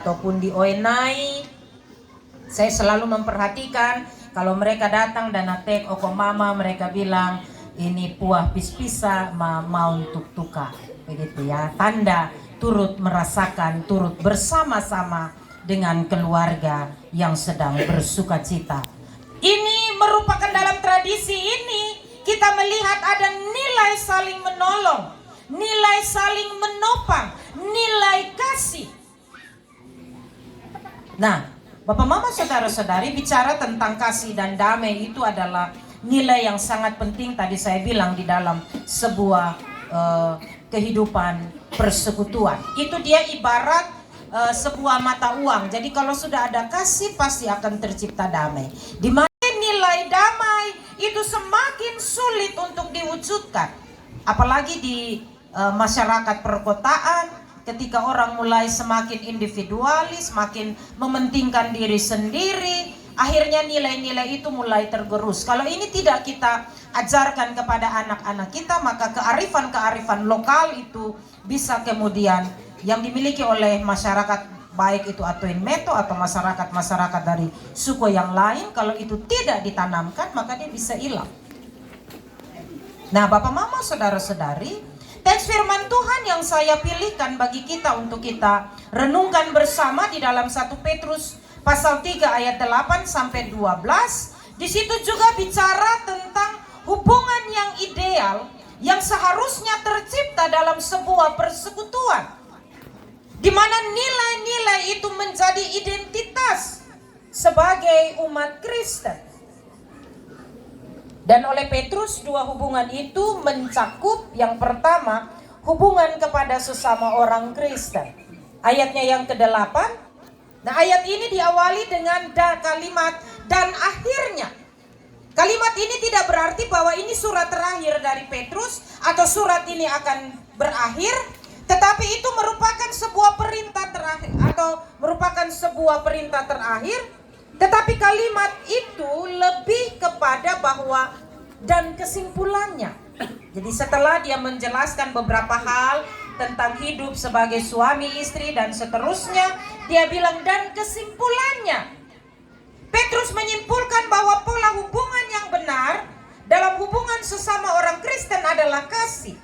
ataupun di Oenai, saya selalu memperhatikan kalau mereka datang dan atek oko mama, mereka bilang ini puah pis-pisa mau tuk-tuka, begitu ya, tanda turut merasakan, turut bersama-sama dengan keluarga yang sedang bersuka cita. Ini merupakan dalam tradisi ini kita melihat ada nilai saling menolong, nilai saling menopang, nilai kasih. Nah, Bapak Mama saudara-saudari, bicara tentang kasih dan damai itu adalah nilai yang sangat penting tadi saya bilang di dalam sebuah kehidupan persekutuan. Itu dia ibarat sebuah mata uang. Jadi kalau sudah ada kasih pasti akan tercipta damai. Di mana nilai damai itu semakin sulit untuk diwujudkan. Apalagi di masyarakat perkotaan, ketika orang mulai semakin individualis, semakin mementingkan diri sendiri, akhirnya nilai-nilai itu mulai tergerus. Kalau ini tidak kita ajarkan kepada anak-anak kita, maka kearifan-kearifan lokal itu bisa kemudian yang dimiliki oleh masyarakat, baik itu Atuin Meto atau masyarakat-masyarakat dari suku yang lain, kalau itu tidak ditanamkan maka dia bisa hilang. Nah, Bapak Mama saudara-saudari, teks firman Tuhan yang saya pilihkan bagi kita untuk kita renungkan bersama di dalam 1 Petrus pasal 3 ayat 8 sampai 12. Di situ juga bicara tentang hubungan yang ideal yang seharusnya tercipta dalam sebuah persekutuan, di mana nilai-nilai itu menjadi identitas sebagai umat Kristen. Dan oleh Petrus, dua hubungan itu mencakup yang pertama, hubungan kepada sesama orang Kristen. Ayatnya yang ke-8. Nah, ayat ini diawali dengan kalimat dan akhirnya. Kalimat ini tidak berarti bahwa ini surat terakhir dari Petrus atau surat ini akan berakhir, tetapi itu merupakan sebuah perintah terakhir atau merupakan sebuah perintah terakhir. Tetapi kalimat itu lebih kepada bahwa dan kesimpulannya. Jadi setelah dia menjelaskan beberapa hal tentang hidup sebagai suami istri dan seterusnya, dia bilang dan kesimpulannya. Petrus menyimpulkan bahwa pola hubungan yang benar dalam hubungan sesama orang Kristen adalah kasih.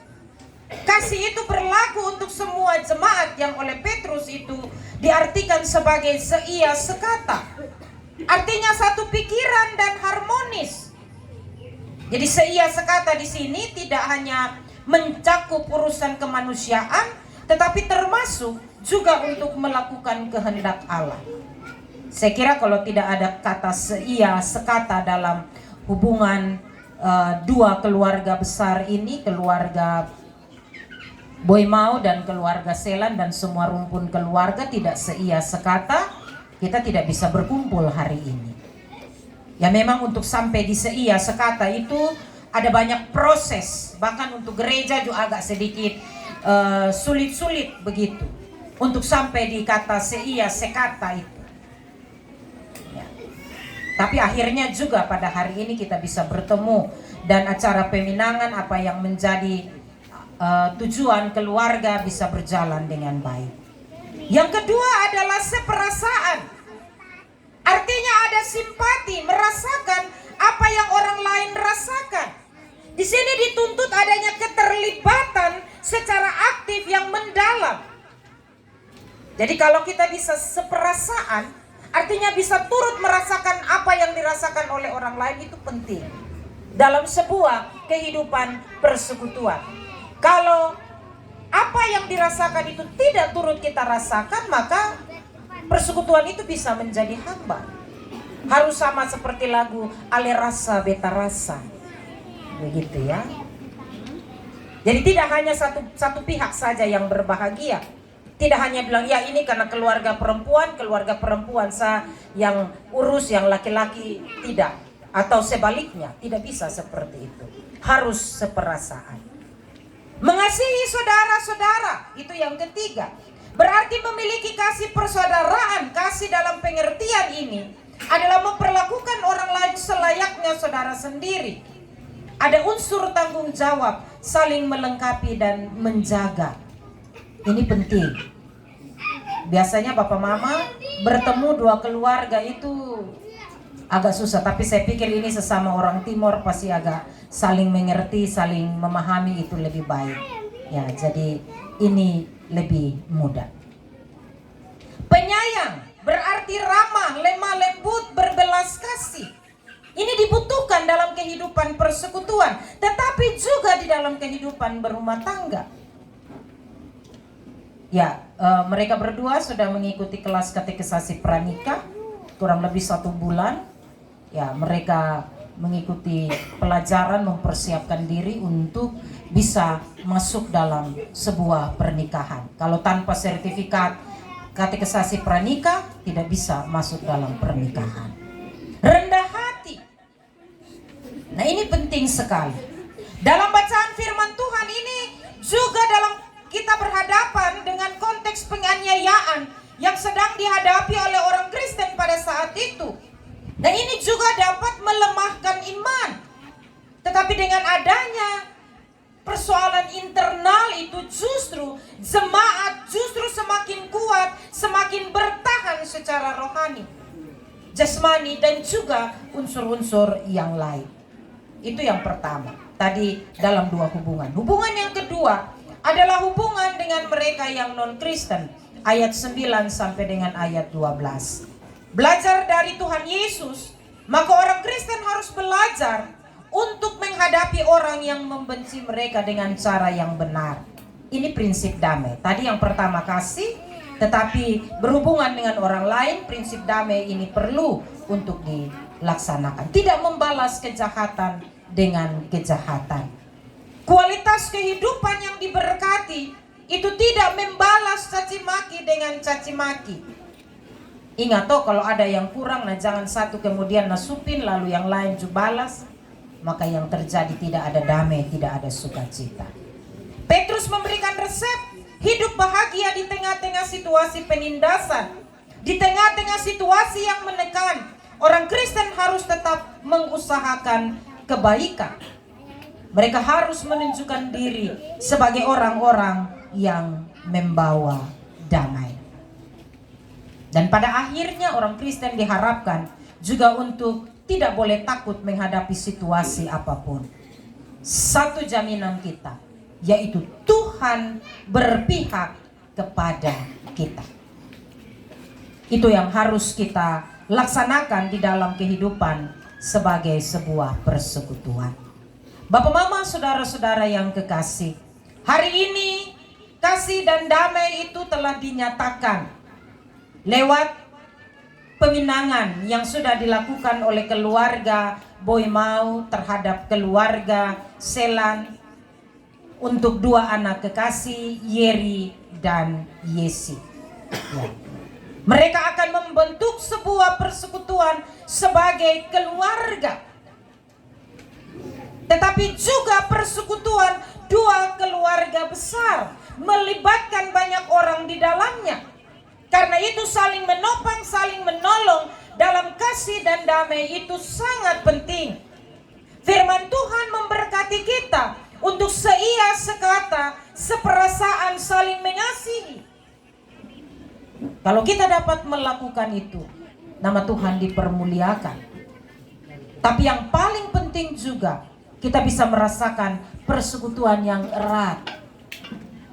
Kasih itu berlaku untuk semua jemaat yang oleh Petrus itu diartikan sebagai seia sekata. Artinya satu pikiran dan harmonis. Jadi seia sekata di sini tidak hanya mencakup urusan kemanusiaan, tetapi termasuk juga untuk melakukan kehendak Allah. Saya kira kalau tidak ada kata seia sekata dalam hubungan dua keluarga besar ini, keluarga Boimau dan keluarga Selan dan semua rumpun keluarga tidak seia sekata, kita tidak bisa berkumpul hari ini. Ya memang untuk sampai di seia sekata itu ada banyak proses. Bahkan untuk gereja juga agak sedikit sulit-sulit begitu. Untuk sampai di kata seia sekata itu. Ya. Tapi akhirnya juga pada hari ini kita bisa bertemu. Dan acara peminangan apa yang menjadi tujuan keluarga bisa berjalan dengan baik. Yang kedua adalah seperasaan. Artinya ada simpati, merasakan apa yang orang lain rasakan. Di sini dituntut adanya keterlibatan secara aktif yang mendalam. Jadi kalau kita bisa seperasaan, artinya bisa turut merasakan apa yang dirasakan oleh orang lain, itu penting dalam sebuah kehidupan persekutuan. Kalau apa yang dirasakan itu tidak turut kita rasakan, maka persekutuan itu bisa menjadi hambar. Harus sama seperti lagu Ale Rasa Beta Rasa, begitu ya. Jadi tidak hanya satu pihak saja yang berbahagia. Tidak hanya bilang ya ini karena keluarga perempuan yang urus, yang laki-laki tidak, atau sebaliknya, tidak bisa seperti itu. Harus seperasaan. Mengasihi saudara-saudara, itu yang ketiga. Berarti memiliki kasih persaudaraan. Kasih dalam pengertian ini adalah memperlakukan orang lain selayaknya saudara sendiri. Ada unsur tanggung jawab, saling melengkapi dan menjaga. Ini penting. Biasanya Bapak Mama bertemu dua keluarga itu agak susah, tapi saya pikir ini sesama orang Timur pasti agak saling mengerti, saling memahami, itu lebih baik. Ya, jadi ini lebih mudah. Penyayang berarti ramah, lemah lembut, berbelas kasih. Ini dibutuhkan dalam kehidupan persekutuan, tetapi juga di dalam kehidupan berumah tangga. Ya, mereka berdua sudah mengikuti kelas katekisasi pranikah kurang lebih 1 bulan. Ya, mereka mengikuti pelajaran, mempersiapkan diri untuk bisa masuk dalam sebuah pernikahan. Kalau tanpa sertifikat katekisasi pranikah, tidak bisa masuk dalam pernikahan. Rendah hati. Nah, ini penting sekali. Dalam bacaan firman Tuhan ini juga dalam kita berhadapan dengan konteks penganiayaan yang sedang dihadapi oleh orang Kristen pada saat itu. Nah, ini juga dapat melemahkan iman. Tetapi dengan adanya persoalan internal itu, justru jemaat justru semakin kuat, semakin bertahan secara rohani, jasmani, dan juga unsur-unsur yang lain. Itu yang pertama. Tadi dalam 2 hubungan. Hubungan yang kedua adalah hubungan dengan mereka yang non-Kristen. Ayat 9 sampai dengan ayat 12. Belajar dari Tuhan Yesus, maka orang Kristen harus belajar untuk menghadapi orang yang membenci mereka dengan cara yang benar. Ini prinsip damai. Tadi yang pertama kasih, tetapi berhubungan dengan orang lain, prinsip damai ini perlu untuk dilaksanakan. Tidak membalas kejahatan dengan kejahatan. Kualitas kehidupan yang diberkati itu tidak membalas caci maki dengan caci maki. Ingat toh, kalau ada yang kurang, nah jangan satu kemudian nasupin lalu yang lain juga balas, maka yang terjadi tidak ada damai, tidak ada sukacita. Petrus memberikan resep hidup bahagia di tengah-tengah situasi penindasan, di tengah-tengah situasi yang menekan. Orang Kristen harus tetap mengusahakan kebaikan. Mereka harus menunjukkan diri sebagai orang-orang yang membawa damai. Dan pada akhirnya orang Kristen diharapkan juga untuk tidak boleh takut menghadapi situasi apapun. Satu jaminan kita, yaitu Tuhan berpihak kepada kita. Itu yang harus kita laksanakan di dalam kehidupan sebagai sebuah persekutuan. Bapak, Mama, saudara-saudara yang kekasih, hari ini kasih dan damai itu telah dinyatakan lewat peminangan yang sudah dilakukan oleh keluarga Boy Mau terhadap keluarga Selan untuk 2 anak kekasih, Yeri dan Yesi. Ya. Mereka akan membentuk sebuah persekutuan sebagai keluarga. Tetapi juga persekutuan 2 keluarga besar, melibatkan banyak orang di dalamnya. Karena itu saling menopang, saling menolong dalam kasih dan damai itu sangat penting. Firman Tuhan memberkati kita untuk seia, sekata, seperasaan, saling mengasihi. Kalau kita dapat melakukan itu, nama Tuhan dipermuliakan. Tapi yang paling penting juga, kita bisa merasakan persekutuan yang erat.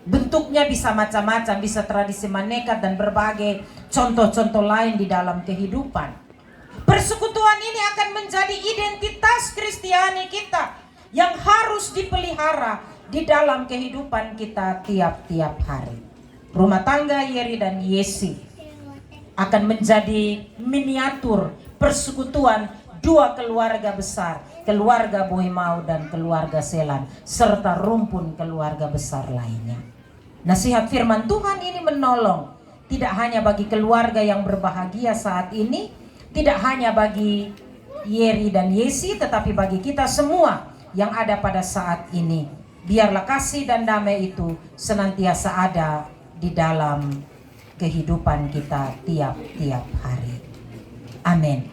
Bentuknya bisa macam-macam, bisa tradisi manekat dan berbagai contoh-contoh lain di dalam kehidupan. Persekutuan ini akan menjadi identitas Kristiani kita yang harus dipelihara di dalam kehidupan kita tiap-tiap hari. Rumah tangga Yeri dan Yesi akan menjadi miniatur persekutuan 2 keluarga besar, keluarga Boy Mau dan keluarga Selan, serta rumpun keluarga besar lainnya. Nasihat firman Tuhan ini menolong tidak hanya bagi keluarga yang berbahagia saat ini, tidak hanya bagi Yeri dan Yesi, tetapi bagi kita semua yang ada pada saat ini. Biarlah kasih dan damai itu senantiasa ada di dalam kehidupan kita tiap-tiap hari. Amin.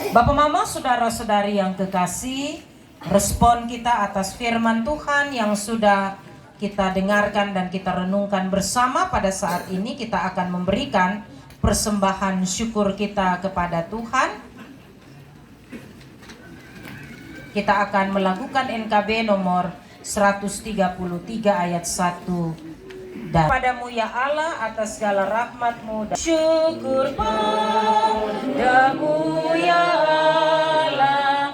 Bapak, Mama, saudara-saudari yang kekasih, respon kita atas firman Tuhan yang sudah kita dengarkan dan kita renungkan bersama pada saat ini. Kita akan memberikan persembahan syukur kita kepada Tuhan. Kita akan melakukan NKB nomor 133 ayat 1. Dan padamu ya Allah atas segala rahmat-Mu dan syukur padamu ya Allah.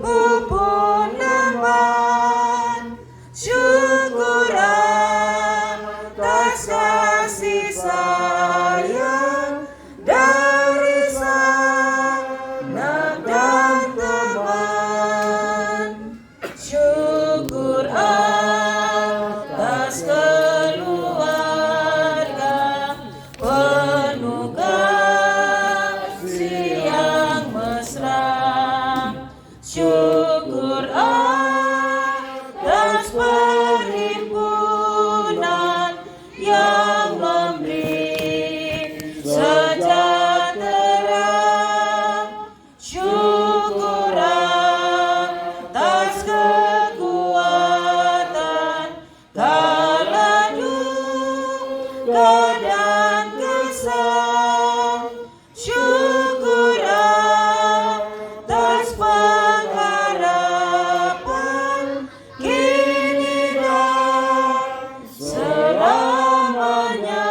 Upun naman syukur atas kasih sayang dari sanak dan teman. Syukur atas keluarga penuh kasih yang mesra. Syukur atas perhimpunan yang memberi sejahtera. Syukur atas kekuatan kala duka dan kesal. Syukur atas pengharapan kini dan selamanya.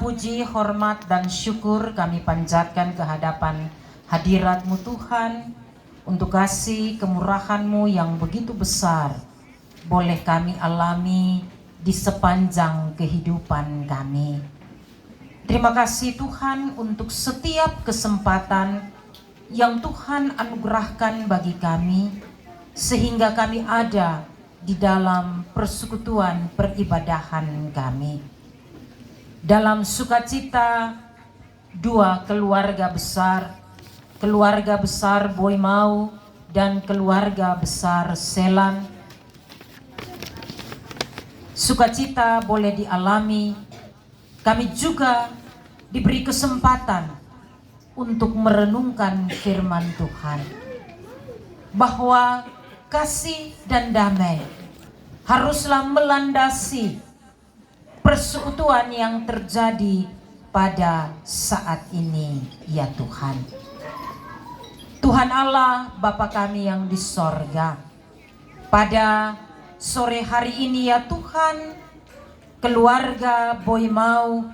Puji, hormat, dan syukur kami panjatkan ke hadapan hadirat-Mu Tuhan, untuk kasih kemurahan-Mu yang begitu besar boleh kami alami di sepanjang kehidupan kami. Terima kasih Tuhan untuk setiap kesempatan yang Tuhan anugerahkan bagi kami, sehingga kami ada di dalam persekutuan peribadahan kami. Dalam sukacita dua keluarga besar Boy Mau dan keluarga besar Selan, sukacita boleh dialami. Kami juga diberi kesempatan untuk merenungkan firman Tuhan, bahwa kasih dan damai haruslah melandasi persekutuan yang terjadi pada saat ini ya Tuhan. Tuhan Allah Bapa kami yang di sorga, pada sore hari ini ya Tuhan, keluarga Boy Mau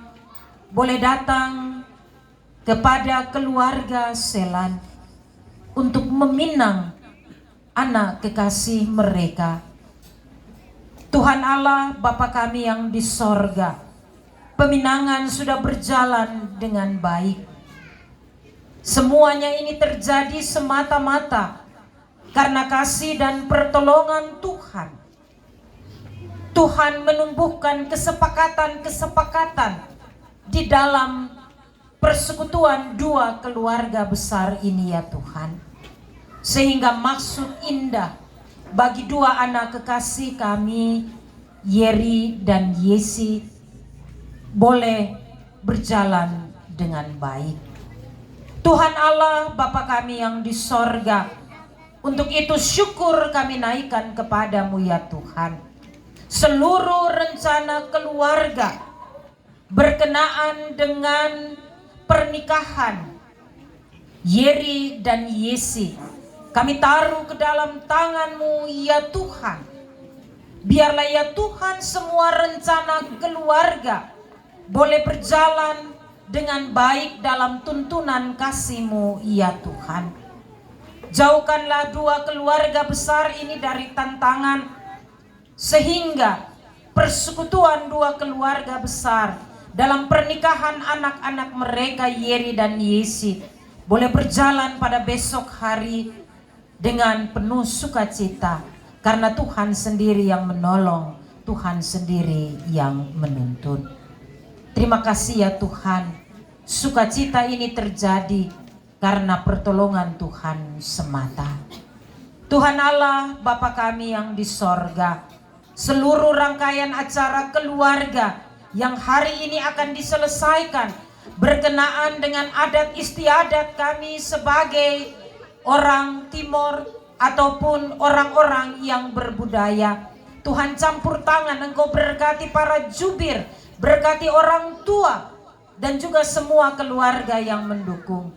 boleh datang kepada keluarga Selan untuk meminang anak kekasih mereka. Tuhan Allah Bapa kami yang di sorga, peminangan sudah berjalan dengan baik. Semuanya ini terjadi semata-mata karena kasih dan pertolongan Tuhan. Tuhan menumbuhkan kesepakatan-kesepakatan di dalam persekutuan dua keluarga besar ini ya Tuhan, sehingga maksud indah bagi dua anak kekasih kami, Yeri dan Yesi, boleh berjalan dengan baik. Tuhan Allah Bapa kami yang di sorga, untuk itu syukur kami naikkan kepadamu ya Tuhan. Seluruh rencana keluarga berkenaan dengan pernikahan Yeri dan Yesi, kami taruh ke dalam tangan-Mu ya Tuhan. Biarlah ya Tuhan semua rencana keluarga boleh berjalan dengan baik dalam tuntunan kasih-Mu ya Tuhan. Jauhkanlah dua keluarga besar ini dari tantangan, sehingga persekutuan dua keluarga besar dalam pernikahan anak-anak mereka Yeri dan Yesi boleh berjalan pada besok hari dengan penuh sukacita, karena Tuhan sendiri yang menolong, Tuhan sendiri yang menuntun. Terima kasih ya Tuhan, sukacita ini terjadi karena pertolongan Tuhan semata. Tuhan Allah Bapa kami yang di sorga, seluruh rangkaian acara keluarga yang hari ini akan diselesaikan berkenaan dengan adat istiadat kami sebagai orang Timor ataupun orang-orang yang berbudaya. Tuhan campur tangan, Engkau berkati para jubir, berkati orang tua dan juga semua keluarga yang mendukung,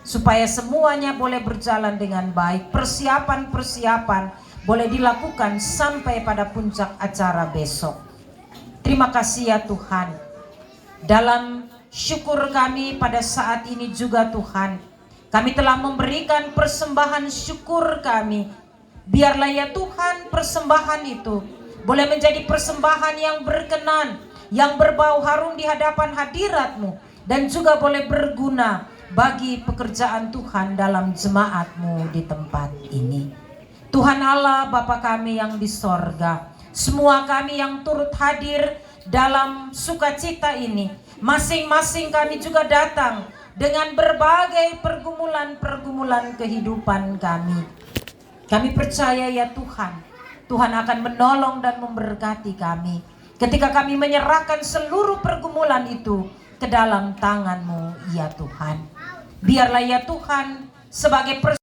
supaya semuanya boleh berjalan dengan baik. Persiapan-persiapan boleh dilakukan sampai pada puncak acara besok. Terima kasih ya Tuhan. Dalam syukur kami pada saat ini juga Tuhan, kami telah memberikan persembahan syukur kami. Biarlah ya Tuhan persembahan itu boleh menjadi persembahan yang berkenan, yang berbau harum di hadapan hadirat-Mu, dan juga boleh berguna bagi pekerjaan Tuhan dalam jemaat-Mu di tempat ini. Tuhan Allah Bapa kami yang di sorga, semua kami yang turut hadir dalam sukacita ini, masing-masing kami juga datang dengan berbagai pergumulan-pergumulan kehidupan kami. Kami percaya ya Tuhan, Tuhan akan menolong dan memberkati kami ketika kami menyerahkan seluruh pergumulan itu ke dalam tangan-Mu ya Tuhan. Biarlah ya Tuhan sebagai